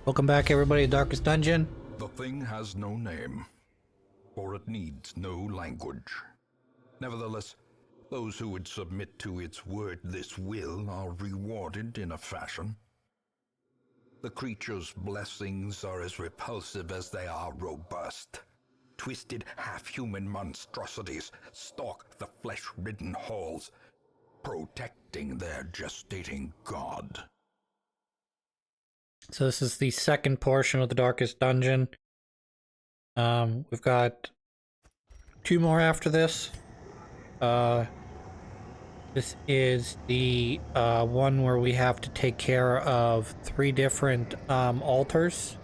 Welcome back, everybody, to Darkest Dungeon. The thing has no name, for it needs no language. Nevertheless, those who would submit to its wordless will are rewarded in a fashion. The creature's blessings are as repulsive as they are robust. Twisted, half-human monstrosities stalk the flesh-ridden halls, protecting their gestating god. So this is the second portion of the Darkest Dungeon. We've got two more after this. This is the one where we have to take care of three different altars,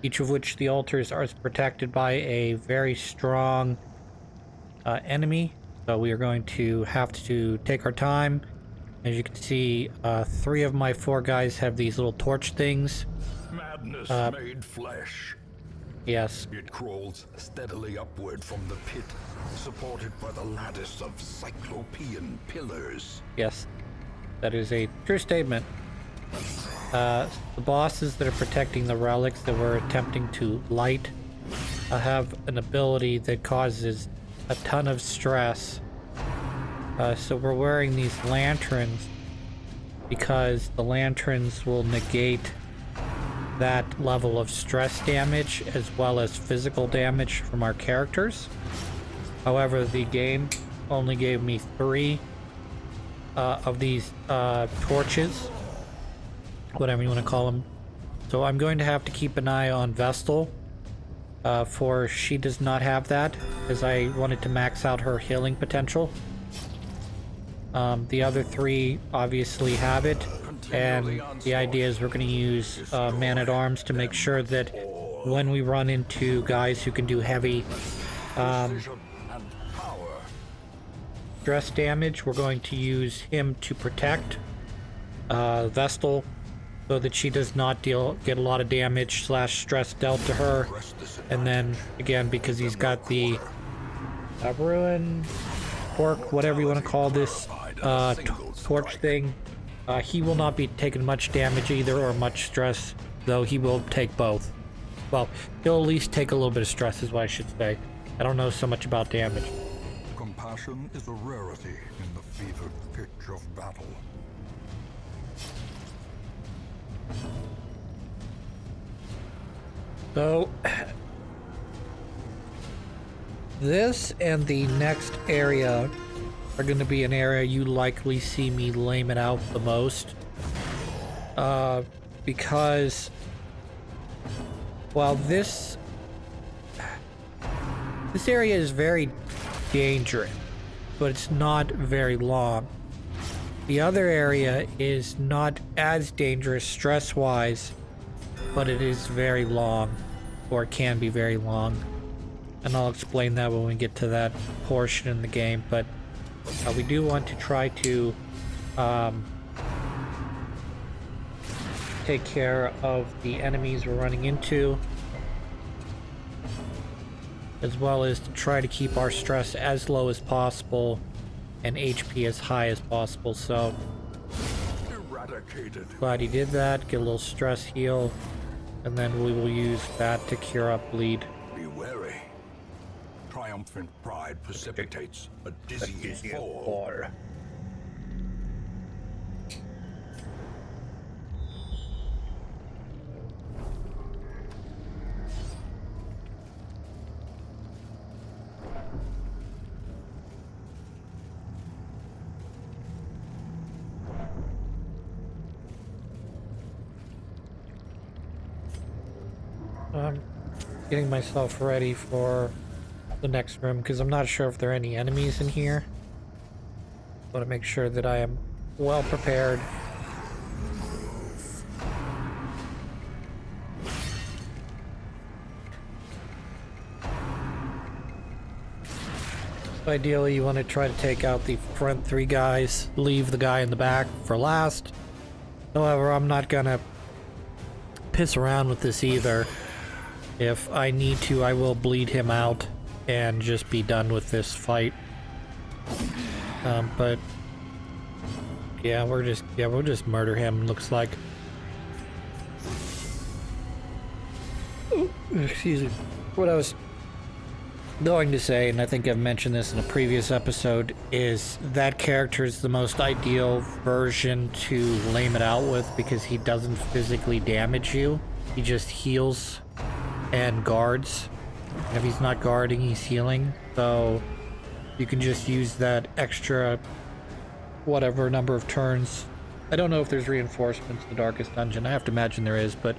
each of which the altars are protected by a very strong enemy. So we are going to have to take our time. As you can see, three of my four guys have these little torch things. Madness made flesh. Yes. It crawls steadily upward from the pit, supported by the lattice of cyclopean pillars. Yes. That is a true statement. The bosses that are protecting the relics that we're attempting to light have an ability that causes a ton of stress. So we're wearing these lanterns because the lanterns will negate that level of stress damage as well as physical damage from our characters. However, the game only gave me three of these torches, whatever you want to call them. So I'm going to have to keep an eye on Vestal, for she does not have that, as I wanted to max out her healing potential. The other three obviously have it, and the idea is we're going to use man-at-arms to make sure that when we run into guys who can do heavy stress damage, we're going to use him to protect Vestal so that she does not get a lot of damage / stress dealt to her. And then again, because he's got the ruin, pork, whatever you want to call this torch thing, he will not be taking much damage either, or much stress, though he will take both. Well, he'll at least take a little bit of stress is what I should say. I don't know so much about damage. Compassion is a rarity in the fevered pitch of battle. So this and the next area are going to be an area you likely see me lame it out the most, because while this area is very dangerous, but it's not very long. The other area is not as dangerous stress-wise, but it is very long, or it can be very long, and I'll explain that when we get to that portion in the game. But we do want to try to take care of the enemies we're running into, as well as to try to keep our stress as low as possible and HP as high as possible. So glad he did that. Get a little stress heal, and then we will use that to cure up bleed. Be wary. Triumphant pride precipitates a dizzying fall. I'm getting myself ready for the next room because I'm not sure if there are any enemies in here. I want to make sure that I am well prepared. Ideally, you want to try to take out the front three guys, leave the guy in the back for last. However, I'm not gonna piss around with this either. If I need to, I will bleed him out and just be done with this fight. But yeah, we'll just murder him, looks like. Excuse me. What I was going to say, and I think I've mentioned this in a previous episode, is that character is the most ideal version to lame it out with because he doesn't physically damage you. He just heals and guards. And if he's not guarding, he's healing. So you can just use that extra whatever number of turns. I don't know if there's reinforcements in the Darkest Dungeon. I have to imagine there is, but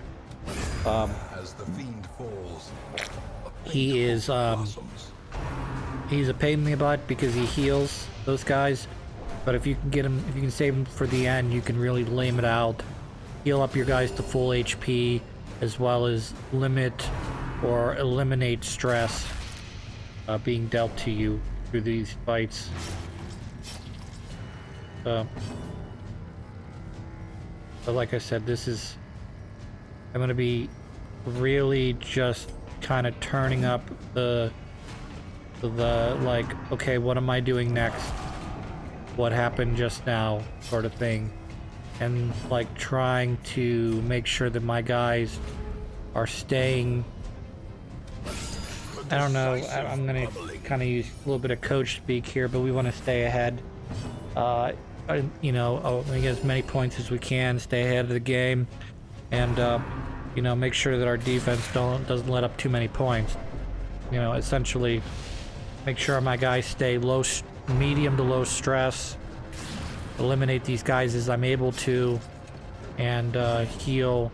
As the fiend falls, he is he's a pain in the butt because he heals those guys. But if you can get him, if you can save him for the end, you can really lame it out, heal up your guys to full HP, as well as limit or eliminate stress being dealt to you through these fights. But like I said, I'm going to be really just kind of turning up the like, okay, what am I doing next? What happened just now sort of thing. And like trying to make sure that my guys are staying. I don't know, I'm going to kind of use a little bit of coach speak here, but we want to stay ahead. You know, get as many points as we can, stay ahead of the game, and you know, make sure that our defense doesn't let up too many points. You know, essentially make sure my guys stay medium to low stress, eliminate these guys as I'm able to, and heal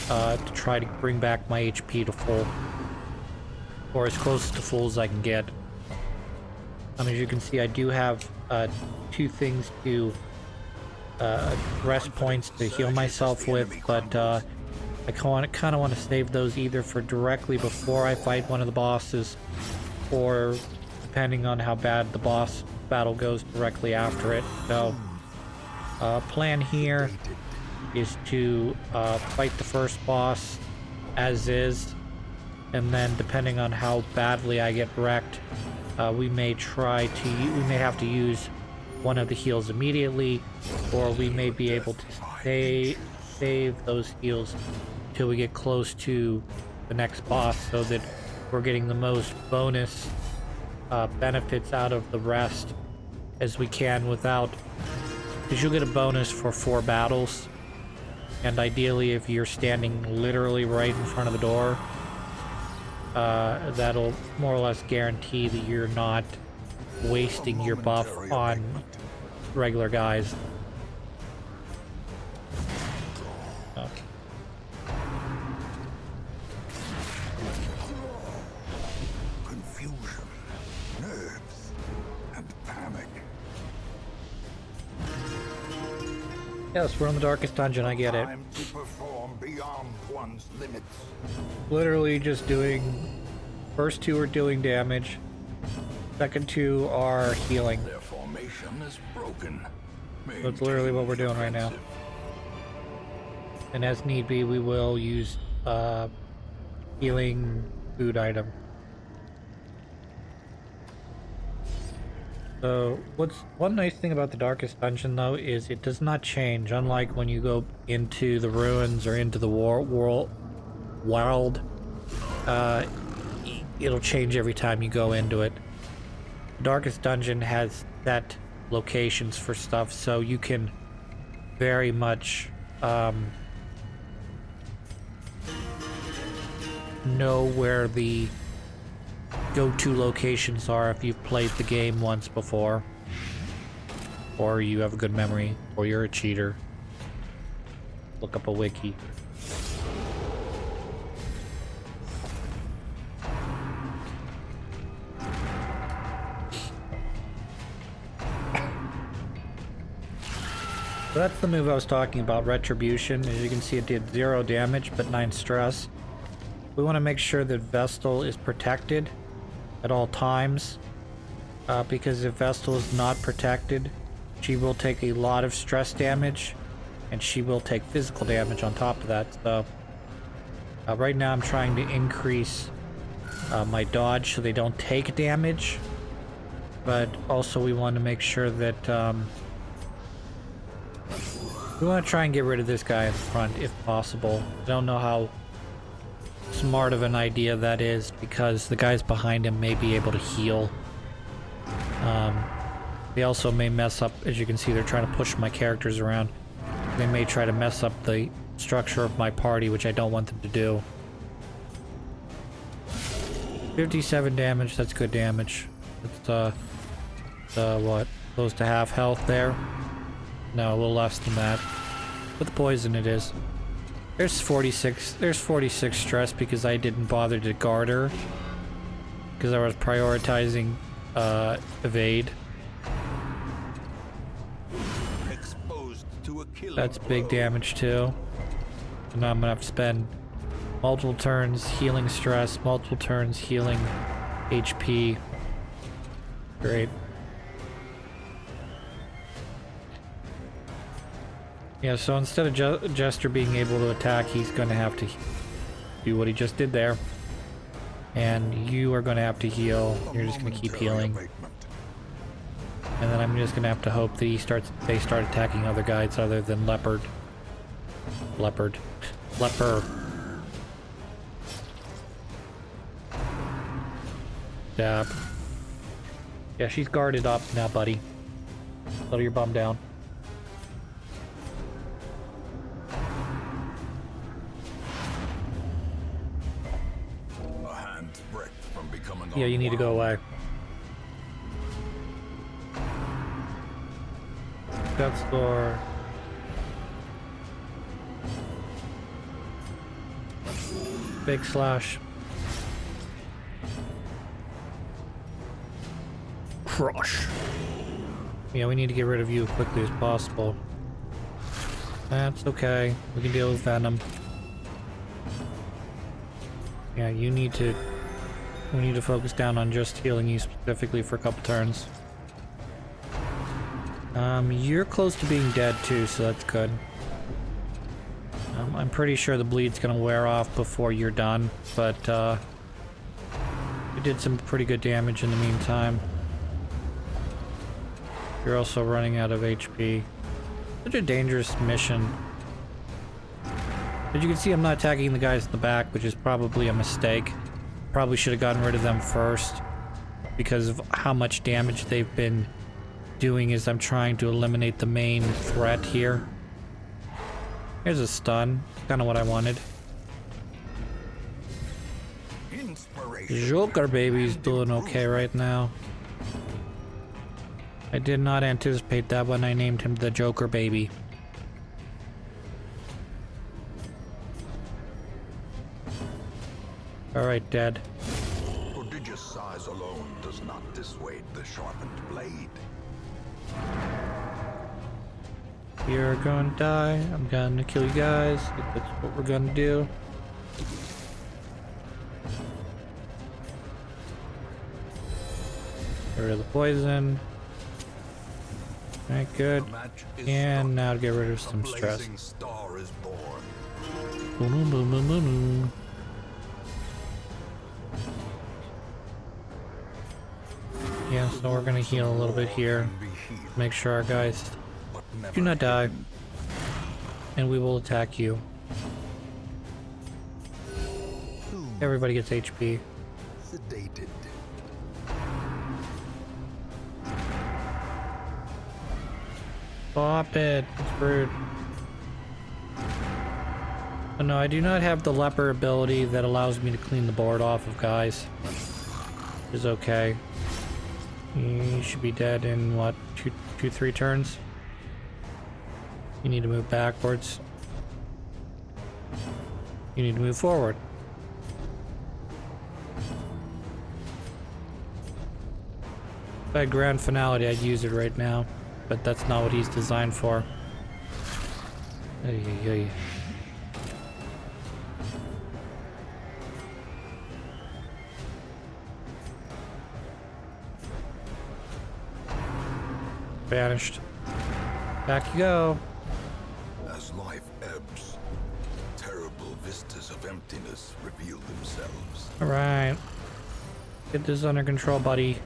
to try to bring back my HP to full, or as close to full as I can get. As you can see, I do have 2 things to rest points to heal myself with, but I kind of want to save those either for directly before I fight one of the bosses, or depending on how bad the boss battle goes, directly after it. So plan here is to fight the first boss as is, and then depending on how badly I get wrecked, we may have to use one of the heals immediately, or we may be able to save those heals till we get close to the next boss, so that we're getting the most bonus benefits out of the rest as we can without, because you'll get a bonus for 4 battles, and ideally if you're standing literally right in front of the door, that'll more or less guarantee that you're not wasting your buff on regular guys. confusion, nerves, and panic. Yes, we're in the Darkest Dungeon, I get it. Time to perform beyond one's limits. Literally just doing... First 2 are doing damage. Second 2 are healing. Their formation is broken. That's literally what we're doing right now. And as need be, we will use healing food item. So one nice thing about the Darkest Dungeon though is it does not change, unlike when you go into the ruins or into the world. It'll change every time you go into it. The Darkest Dungeon has set locations for stuff, so you can very much know where the go-to locations are if you've played the game once before, or you have a good memory, or you're a cheater. Look up a wiki. So that's the move I was talking about, Retribution. As you can see, it did 0 damage, but 9 stress. We want to make sure that Vestal is protected at all times, because if Vestal is not protected, she will take a lot of stress damage, and she will take physical damage on top of that. So right now I'm trying to increase my dodge so they don't take damage, but also we want to make sure that we want to try and get rid of this guy in front if possible. I don't know how smart of an idea that is, because the guys behind him may be able to heal. They also may mess up, as you can see, they're trying to push my characters around. They may try to mess up the structure of my party, which I don't want them to do. 57 damage, that's good damage. It's, what? Close to half health there? No, a little less than that. With poison it is. There's 46 stress because I didn't bother to guard her. Because I was prioritizing, evade. That's big damage too. And now I'm gonna have to spend multiple turns healing stress, multiple turns healing HP. Great. Yeah, so instead of Jester being able to attack, he's gonna have to do what he just did there. And you are gonna have to heal. You're just gonna keep healing. And then I'm just gonna have to hope that they start attacking other guys other than Leopard. Leper. Dab. Yeah, she's guarded up now, buddy. Settle your bum down. A hand's breadth from becoming Yeah, you need to go away. Death score. Big slash. Crush. Yeah, we need to get rid of you as quickly as possible. That's okay. We can deal with Venom. Yeah, we need to focus down on just healing you specifically for a couple turns. You're close to being dead too, so that's good. I'm pretty sure the bleed's gonna wear off before you're done, but, you did some pretty good damage in the meantime. You're also running out of HP. Such a dangerous mission. As you can see, I'm not attacking the guys in the back, which is probably a mistake. Probably should have gotten rid of them first, because of how much damage they've been doing as I'm trying to eliminate the main threat here. Here's a stun. Kind of what I wanted. Joker baby's doing okay right now. I did not anticipate that when I named him the Joker baby. Alright, dead. Prodigious size alone does not dissuade the sharpened blade. You're gonna die. I'm gonna kill you guys. That's what we're gonna do. Get rid of the poison. Alright, good. And now to get rid of some stress. Star is born. Boom, boom, boom, boom, boom. Yeah, so we're gonna heal a little bit here. Make sure our guys do not die. And we will attack you. Everybody gets HP. Sedated. Stop it. It's rude. Oh, no, I do not have the leper ability that allows me to clean the board off of guys. Is okay. You should be dead in what, 3 turns? You need to move backwards. You need to move forward. If I had grand finality, I'd use it right now, but that's not what he's designed for. Ay, ay, ay. Vanished. Back you go. As life ebbs, terrible vistas of emptiness reveal themselves. Alright. Get this under control, buddy.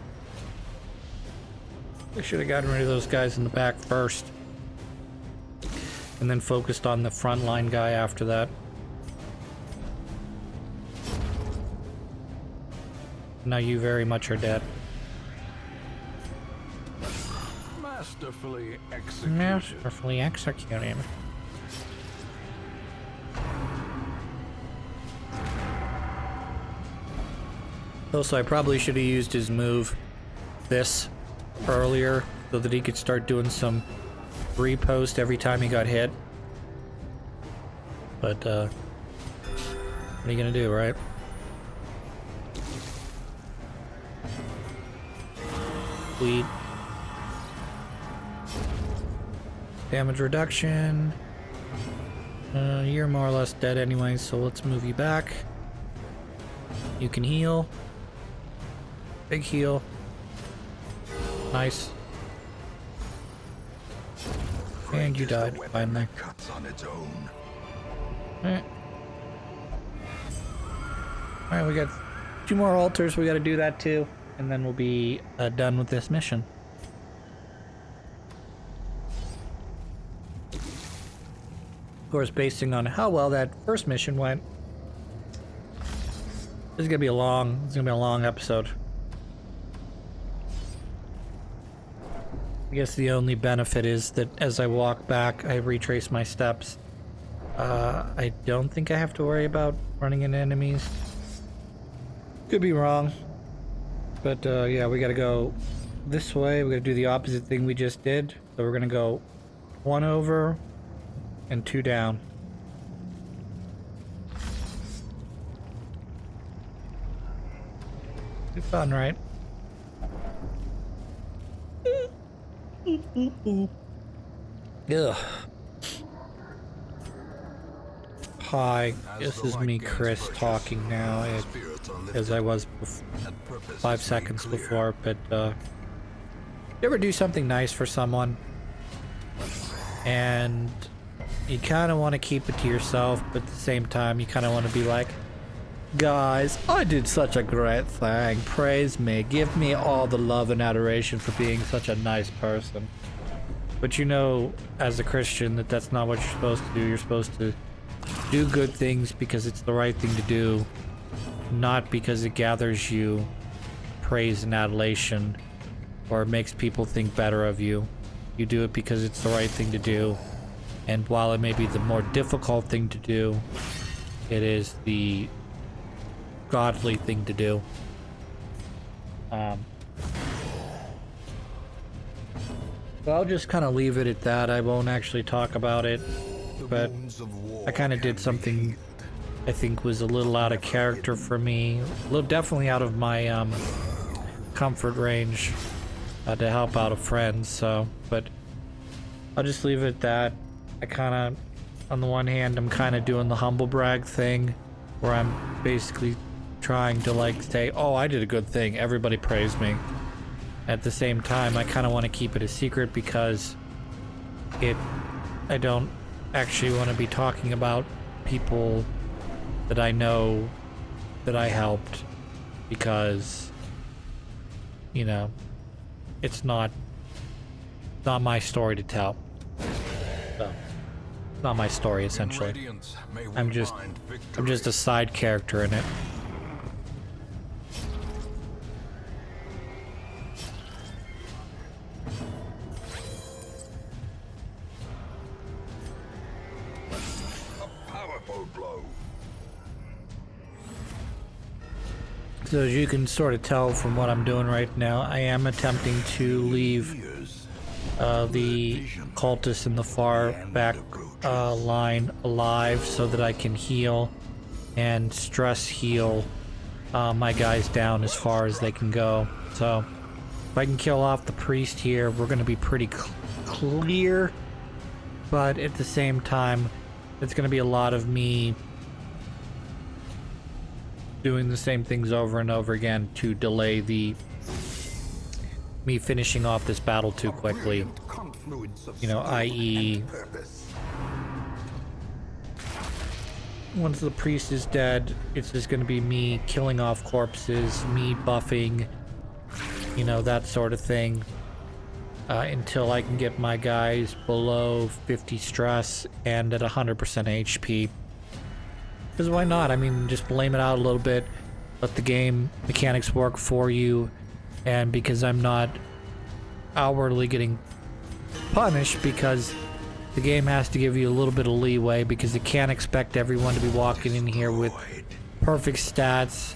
I should have gotten rid of those guys in the back first. And then focused on the frontline guy after that. Now you very much are dead. Masterfully executed. Masterfully executed. Also, I probably should have used his move, this, earlier, so that he could start doing some repost every time he got hit. But, what are you gonna do, right? Bleed. Damage reduction. You're more or less dead anyway, so let's move you back. You can heal. Big heal. Nice. And you died finally. Cuts on its own. Alright, we got 2 more altars. We gotta do that too. And then we'll be done with this mission. Of course, basing on how well that first mission went, this is gonna be a long episode. I guess the only benefit is that as I walk back, I retrace my steps. I don't think I have to worry about running into enemies. Could be wrong. But yeah, we gotta go this way. We gotta do the opposite thing we just did. So we're gonna go 1 over and 2 down. Be fun, right? Ugh. Hi, this is me, Chris, talking now, as I was 5 seconds before, but, you ever do something nice for someone, and you kind of want to keep it to yourself, but at the same time, you kind of want to be like, guys, I did such a great thing, praise me, give me all the love and adoration for being such a nice person. But you know, as a Christian, that that's not what you're supposed to do. You're supposed to do good things because it's the right thing to do, not because it gathers you praise and adulation or makes people think better of you. You do it because it's the right thing to do, and while it may be the more difficult thing to do, it is the godly thing to do. So I'll just kind of leave it at that. I won't actually talk about it, but I kind of did something I think was a little out of character for me, definitely out of my comfort range to help out a friend. So, but I'll just leave it at that. I kind of, on the one hand, I'm kind of doing the humble brag thing, where I'm basically trying to like say, oh, I did a good thing, everybody praised me. At the same time, I kind of want to keep it a secret because I don't actually want to be talking about people that I know that I helped, because, you know, it's not my story to tell. So, it's not my story, essentially. I'm just a side character in it. So as you can sort of tell from what I'm doing right now, I am attempting to leave the cultists in the far back line alive so that I can heal and stress heal my guys down as far as they can go. So if I can kill off the priest here, we're going to be pretty clear, but at the same time, it's going to be a lot of me doing the same things over and over again to delay me finishing off this battle too quickly. You know, i.e. once the priest is dead, it's just going to be me killing off corpses, me buffing, you know, that sort of thing, until I can get my guys below 50 stress and at 100% HP. Because why not? I mean, just blame it out a little bit. let the game mechanics work for you, and because I'm not outwardly getting punished, because the game has to give you a little bit of leeway, because it can't expect everyone to be walking in here with perfect stats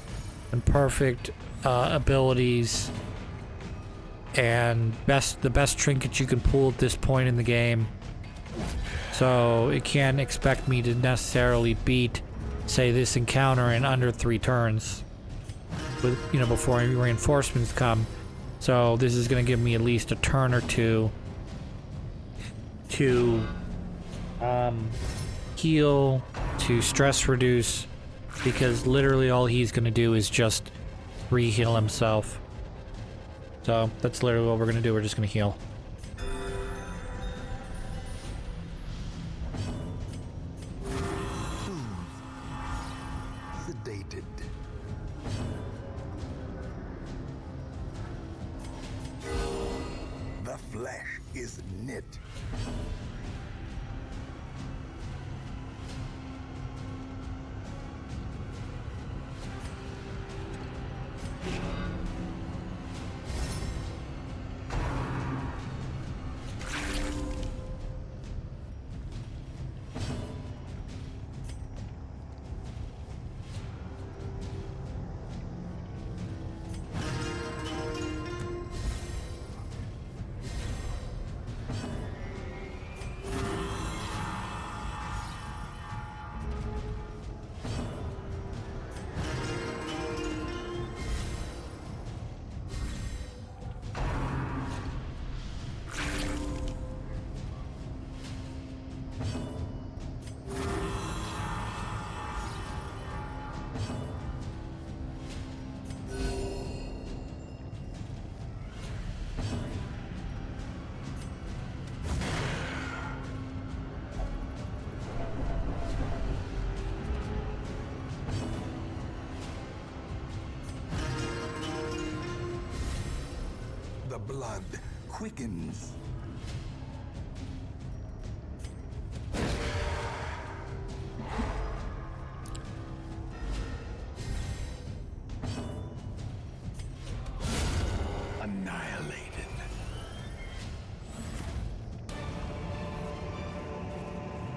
and perfect abilities and the best trinket you can pull at this point in the game. So it can't expect me to necessarily beat, say, this encounter in under 3 turns, with, you know, before any reinforcements come. So this is going to give me at least a turn or two to heal, to stress reduce, because literally all he's going to do is just re-heal himself. So that's literally what we're going to do. We're just going to heal. Sedated. The flesh is knit. The blood quickens. Annihilated.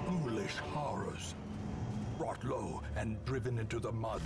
Ghoulish horrors, brought low and driven into the mud.